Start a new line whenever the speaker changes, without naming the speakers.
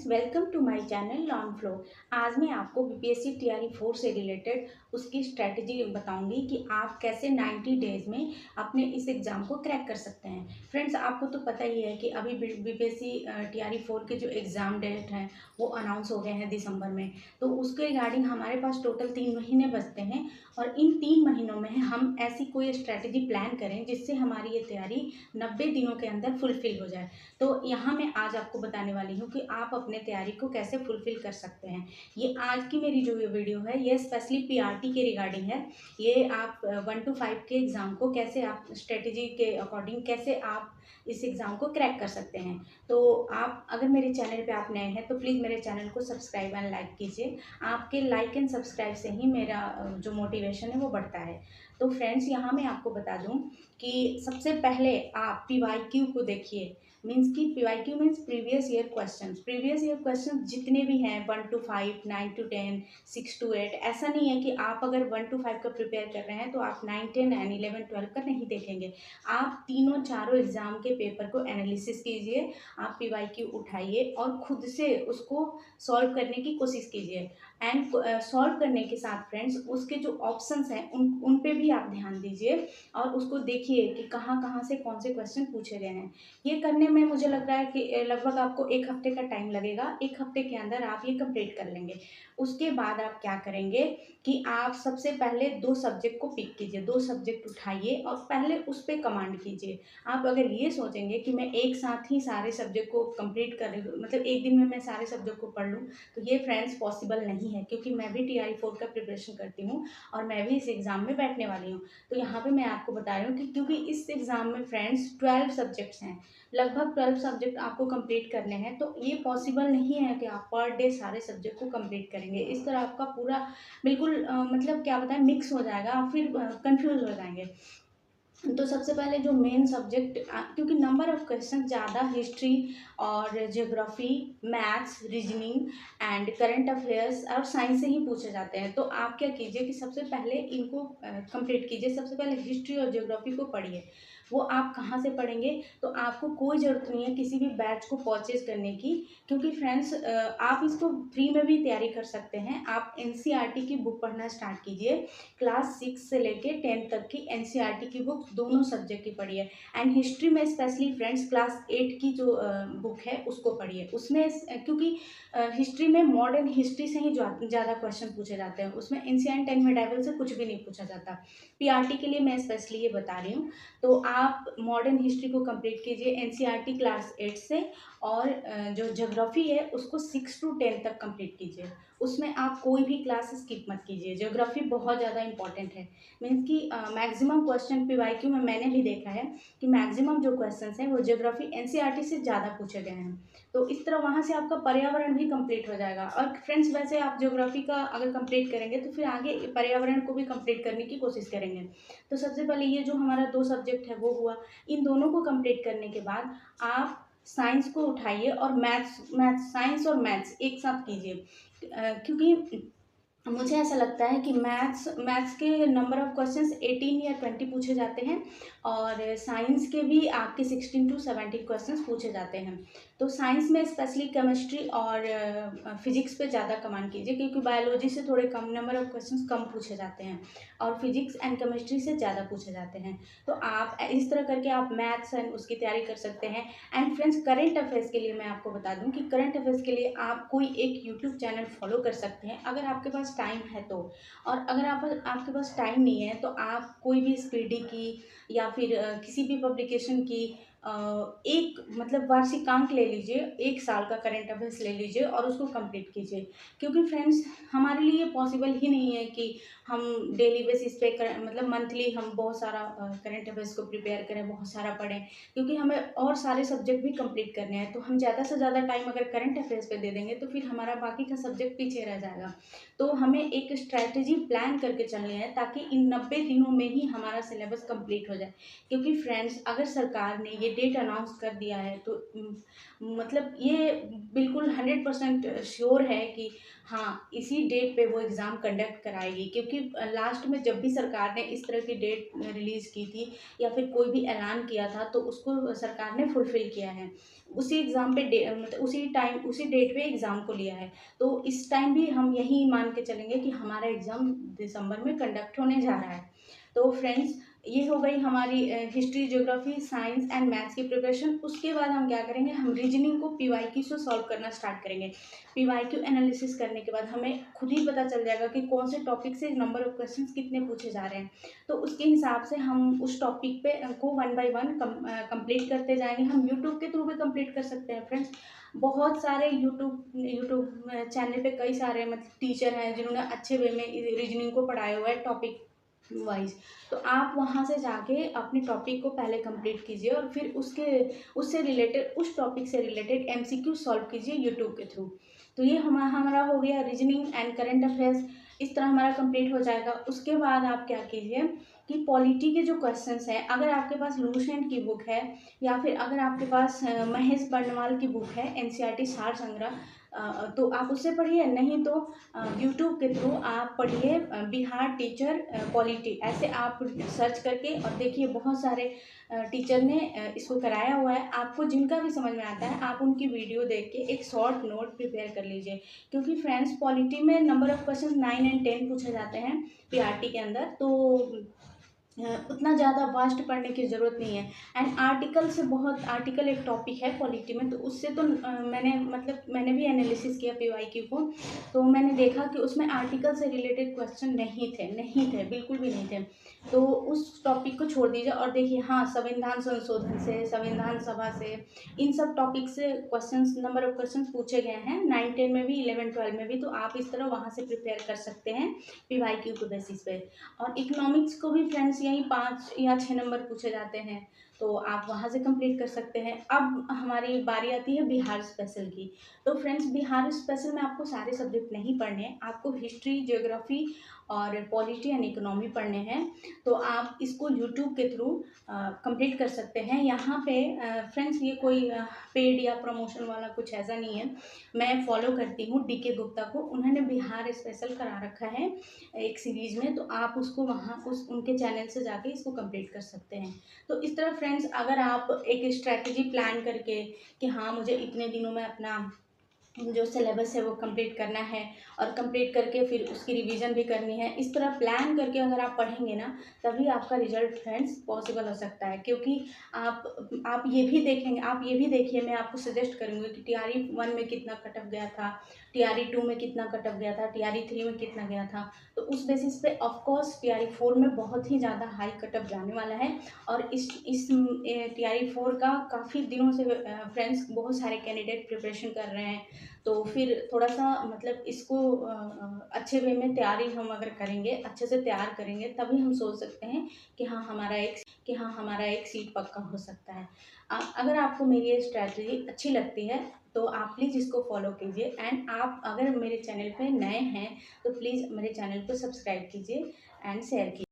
Welcome to my channel learn flow. आज मैं आपको बीपीएससी टीआरई 4 से रिलेटेड उसकी स्ट्रेटजी बताऊंगी कि आप कैसे 90 डेज में अपने इस एग्ज़ाम को क्रैक कर सकते हैं। फ्रेंड्स, आपको तो पता ही है कि अभी बीपीएससी टीआरई 4 के जो एग्ज़ाम डेट हैं वो अनाउंस हो गए हैं दिसंबर में। तो उसके रिगार्डिंग हमारे पास टोटल 3 महीने बचते हैं और इन 3 महीनों में हम ऐसी कोई स्ट्रेटजी प्लान करें जिससे हमारी ये तैयारी 90 दिनों के अंदर फुलफिल हो जाए। तो यहाँ मैं आज आपको बताने वाली हूँ कि आप अपने तैयारी को कैसे फुलफिल कर सकते हैं। ये आज की मेरी जो ये वीडियो है ये स्पेशली पीआरटी के रिगार्डिंग है। ये आप 1 to 5 के एग्ज़ाम को कैसे आप स्ट्रेटजी के अकॉर्डिंग कैसे आप इस एग्ज़ाम को क्रैक कर सकते हैं। तो आप अगर मेरे चैनल पे आप नए हैं तो प्लीज़ मेरे चैनल को सब्सक्राइब एंड लाइक कीजिए। आपके लाइक एंड सब्सक्राइब से ही मेरा जो मोटिवेशन है वो बढ़ता है। तो फ्रेंड्स, यहाँ मैं आपको बता दूँ कि सबसे पहले आप पीवाईक्यू को देखिए। मीन्स कि PYQ means previous year question जितने भी हैं 1 to 5, 9 to 10, 6 to 8। ऐसा नहीं है कि आप अगर 1 to 5 का प्रिपेयर कर रहे हैं तो आप 9, 10 एंड 11, 12 का नहीं देखेंगे। आप तीनों चारों एग्जाम के पेपर को एनालिसिस कीजिए, आप पीवाईक्यू उठाइए और खुद से उसको सॉल्व करने की कोशिश कीजिए। एंड सॉल्व करने के साथ फ्रेंड्स उसके जो ऑप्शंस हैं उन पे भी आप ध्यान दीजिए और उसको देखिए कि कहाँ कहाँ से कौन से क्वेश्चन पूछे गए हैं। ये करने में मुझे लग रहा है कि लगभग आपको 1 हफ्ते का टाइम लगेगा। 1 हफ्ते के अंदर आप ये कंप्लीट कर लेंगे। उसके बाद आप क्या करेंगे कि आप सबसे पहले 2 सब्जेक्ट को पिक कीजिए, 2 सब्जेक्ट उठाइए और पहले उस पे कमांड कीजिए। आप अगर ये सोचेंगे कि मैं एक साथ ही सारे सब्जेक्ट को कंप्लीट कर मतलब एक दिन में मैं सारे सब्जेक्ट को पढ़ लूँ, तो ये फ्रेंड्स पॉसिबल नहीं है, क्योंकि मैं भी टीआरई 4 का प्रिपरेशन करती हूँ और मैं भी इस एग्ज़ाम में बैठने वाली हूँ। तो यहाँ पे मैं आपको बता रही हूँ कि क्योंकि इस एग्ज़ाम में फ्रेंड्स 12 सब्जेक्ट्स हैं, लगभग 12 सब्जेक्ट आपको कंप्लीट करने हैं। तो ये पॉसिबल नहीं है कि आप पर डे सारे सब्जेक्ट को कंप्लीट करेंगे। इस तरह आपका पूरा बिल्कुल मतलब क्या बताएं मिक्स हो जाएगा, फिर कंफ्यूज हो जाएंगे। तो सबसे पहले जो मेन सब्जेक्ट, क्योंकि नंबर ऑफ क्वेश्चन ज़्यादा हिस्ट्री और geography, maths, reasoning and current affairs और साइंस से ही पूछे जाते हैं। तो आप क्या कीजिए कि सबसे पहले इनको कंप्लीट कीजिए। सबसे पहले हिस्ट्री और ज्योग्राफी को पढ़िए। वो आप कहाँ से पढ़ेंगे? तो आपको कोई ज़रूरत नहीं है किसी भी बैच को परचेज करने की, क्योंकि फ्रेंड्स आप इसको फ्री में भी तैयारी कर सकते हैं। आप एनसीईआरटी की बुक पढ़ना स्टार्ट कीजिए। क्लास 6 से लेके 10 तक की एनसीईआरटी की बुक दोनों सब्जेक्ट की पढ़िए। एंड हिस्ट्री में स्पेशली फ्रेंड्स क्लास 8 की जो बुक है उसको पढ़िए। उसमें क्योंकि हिस्ट्री में मॉडर्न हिस्ट्री से ही ज़्यादा क्वेश्चन पूछे जाते हैं, उसमें एंशिएंट एंड मिडाइवल से कुछ भी नहीं पूछा जाता। पीआरटी के लिए मैं स्पेशली ये बता रही हूँ। तो आप मॉडर्न हिस्ट्री को कंप्लीट कीजिए एनसीईआरटी क्लास 8 से, और जो ज्योग्राफी है उसको 6 to 10 तक कंप्लीट कीजिए। उसमें आप कोई भी क्लास स्किप मत कीजिए। ज्योग्राफी बहुत ज़्यादा इंपॉर्टेंट है। मीन्स कि मैक्सिमम क्वेश्चन पीवाईक्यू में मैंने भी देखा है कि मैक्सिमम जो क्वेश्चंस हैं वो ज्योग्राफी एनसीईआरटी से ज़्यादा पूछे गए हैं। तो इस तरह वहाँ से आपका पर्यावरण भी कंप्लीट हो जाएगा। और फ्रेंड्स, वैसे आप ज्योग्राफी का अगर कंप्लीट करेंगे तो फिर आगे पर्यावरण को भी कंप्लीट करने की कोशिश करेंगे। तो सबसे पहले ये जो हमारा 2 सब्जेक्ट है वो हुआ। इन दोनों को कंप्लीट करने के बाद आप साइंस को उठाइए और साइंस और मैथ्स एक साथ कीजिए। क्योंकि मुझे ऐसा लगता है कि मैथ्स के नंबर ऑफ क्वेश्चंस 18 या 20 पूछे जाते हैं और साइंस के भी आपके 16 to 17 क्वेश्चंस पूछे जाते हैं। तो साइंस में स्पेशली केमिस्ट्री और फिजिक्स पे ज़्यादा कमांड कीजिए, क्योंकि बायोलॉजी से थोड़े कम नंबर ऑफ क्वेश्चंस कम पूछे जाते हैं और फिजिक्स एंड केमिस्ट्री से ज़्यादा पूछे जाते हैं। तो आप इस तरह करके आप मैथ्स एंड उसकी तैयारी कर सकते हैं। एंड फ्रेंड्स, करंट अफेयर्स के लिए मैं आपको बता दूं कि करंट अफेयर्स के लिए आप कोई एक यूट्यूब चैनल फॉलो कर सकते हैं अगर आपके पास टाइम है तो। और अगर आपके पास टाइम नहीं है तो आप कोई भी स्पीडी की या फिर किसी भी पब्लिकेशन की एक मतलब वार्षिकांक ले लीजिए, 1 साल का करंट अफेयर्स ले लीजिए और उसको कंप्लीट कीजिए। क्योंकि फ्रेंड्स, हमारे लिए पॉसिबल ही नहीं है कि हम डेली बेसिस पे मतलब मंथली हम बहुत सारा करंट अफेयर्स को प्रिपेयर करें, बहुत सारा पढ़ें, क्योंकि हमें और सारे सब्जेक्ट भी कंप्लीट करने हैं। तो हम ज़्यादा से ज़्यादा टाइम अगर करंट अफेयर्स पे दे देंगे तो फिर हमारा बाकी का सब्जेक्ट पीछे रह जाएगा। तो हमें एक स्ट्रैटेजी प्लान करके चलनी है ताकि इन 90 दिनों में ही हमारा सिलेबस कंप्लीट हो जाए। क्योंकि फ्रेंड्स, अगर सरकार ने ये डेट अनाउंस कर दिया है, तो मतलब ये बिल्कुल 100% श्योर है कि हाँ, इसी डेट पे वो एग्ज़ाम कंडक्ट कराएगी, क्योंकि लास्ट में जब भी सरकार ने इस तरह की डेट रिलीज़ की थी या फिर कोई भी ऐलान किया था, तो उसको सरकार ने फुलफ़िल किया है। उसी एग्ज़ाम पे मतलब उसी टाइम उसी डेट पे एग्ज़ाम को लिया है। तो इस टाइम भी हम यही मान के चलेंगे कि हमारा एग्ज़ाम दिसंबर में कंडक्ट होने जा रहा है। तो फ्रेंड्स, ये हो गई हमारी history, geography, science and maths की प्रिपरेशन। उसके बाद हम क्या करेंगे, हम रीजनिंग को पीवाईक्यू से सॉल्व करना स्टार्ट करेंगे। पीवाईक्यू एनालिसिस करने के बाद हमें खुद ही पता चल जाएगा कि कौन से टॉपिक से नंबर ऑफ क्वेश्चंस कितने पूछे जा रहे हैं। तो उसके हिसाब से हम उस टॉपिक पे को वन बाय वन कंप्लीट करते जाएंगे। हम यूट्यूब के थ्रू भी कंप्लीट कर सकते हैं फ्रेंड्स। बहुत सारे यूट्यूब चैनल पे कई सारे मतलब टीचर हैं जिन्होंने अच्छे वे में रीजनिंग को पढ़ाया हुआ है टॉपिक वाइज। तो आप वहाँ से जाके अपने टॉपिक को पहले कंप्लीट कीजिए और फिर उससे रिलेटेड उस टॉपिक से रिलेटेड एमसीक्यू सॉल्व कीजिए यूट्यूब के थ्रू। तो ये हमारा हो गया रीजनिंग एंड करंट अफेयर्स। इस तरह हमारा कंप्लीट हो जाएगा। उसके बाद आप क्या कीजिए कि पॉलिटी के जो क्वेश्चंस हैं, अगर आपके पास लुसेंट की बुक है या फिर अगर आपके पास महेश बर्णवाल की बुक है एनसीईआरटी सार संग्रह, तो आप उससे पढ़िए। नहीं तो यूट्यूब के थ्रू आप पढ़िए बिहार टीचर पॉलिटी, ऐसे आप सर्च करके और देखिए बहुत सारे टीचर ने इसको कराया हुआ है। आपको जिनका भी समझ में आता है आप उनकी वीडियो देख के एक शॉर्ट नोट प्रिपेयर कर लीजिए, क्योंकि फ्रेंड्स पॉलिटी में नंबर ऑफ क्वेश्चन 9 एंड 10 पूछे जाते हैं पीआरटी के अंदर। तो उतना ज़्यादा वास्ट पढ़ने की ज़रूरत नहीं है। एंड आर्टिकल से बहुत, आर्टिकल एक टॉपिक है पॉलिटी में, तो उससे तो मैंने भी एनालिसिस किया पीवाईक्यू को। तो मैंने देखा कि उसमें आर्टिकल से रिलेटेड क्वेश्चन नहीं थे, बिल्कुल भी नहीं थे। तो उस टॉपिक को छोड़ दीजिए और देखिए हाँ, संविधान संशोधन से, संविधान सभा से, इन सब टॉपिक से क्वेश्चंस, नंबर ऑफ क्वेश्चंस पूछे गए हैं 9 10 में भी, 11 12 में भी। तो आप इस तरह वहाँ से प्रिपेयर कर सकते हैं पीवाईक्यू के बेसिस पे। और इकोनॉमिक्स को भी फ्रेंड्स यही 5 या 6 नंबर पूछे जाते हैं, तो आप वहाँ से कंप्लीट कर सकते हैं। अब हमारी बारी आती है बिहार स्पेशल की। तो फ्रेंड्स, बिहार स्पेशल में आपको सारे सब्जेक्ट नहीं पढ़ने हैं, आपको हिस्ट्री, ज्योग्राफी और पॉलिटी एंड इकोनॉमी पढ़ने हैं। तो आप इसको यूट्यूब के थ्रू कंप्लीट कर सकते हैं। यहाँ पे फ्रेंड्स ये कोई पेड या प्रमोशन वाला कुछ ऐसा नहीं है। मैं फॉलो करती हूँ डीके गुप्ता को, उन्होंने बिहार स्पेशल करा रखा है एक सीरीज में। तो आप उसको वहाँ उनके चैनल से जाके इसको कंप्लीट कर सकते हैं। तो इस तरह फ्रेंड्स, अगर आप एक स्ट्रैटेजी प्लान करके कि हाँ मुझे इतने दिनों में अपना जो सिलेबस है वो कंप्लीट करना है और कंप्लीट करके फिर उसकी रिवीजन भी करनी है, इस तरह प्लान करके अगर आप पढ़ेंगे ना, तभी आपका रिजल्ट फ्रेंड्स पॉसिबल हो सकता है। क्योंकि आप ये भी देखेंगे, आप ये भी देखिए, मैं आपको सजेस्ट करूँगी कि टीआरई 1 में कितना कट ऑफ गया था, टीआरई 2 में कितना कट ऑफ गया था, टीआरई 3 में कितना गया था। तो उस बेसिस पे ऑफकोर्स टीआरई 4 में बहुत ही ज़्यादा हाई कट ऑफ जाने वाला है। और इस टीआरई 4 का काफ़ी दिनों से फ्रेंड्स बहुत सारे कैंडिडेट प्रिपरेशन कर रहे हैं। तो फिर थोड़ा-सा मतलब इसको अच्छे वे में तैयारी हम अगर करेंगे, अच्छे से तैयार करेंगे, तभी हम सोच सकते हैं कि हाँ, हमारा एक सीट पक्का हो सकता है। अगर आपको मेरी ये स्ट्रैटेजी अच्छी लगती है, तो आप प्लीज़ इसको फॉलो कीजिए। एंड आप अगर मेरे चैनल पे नए हैं, तो प्लीज़ मेरे चैनल को सब्सक्राइब कीजिए एंड शेयर कीजिए।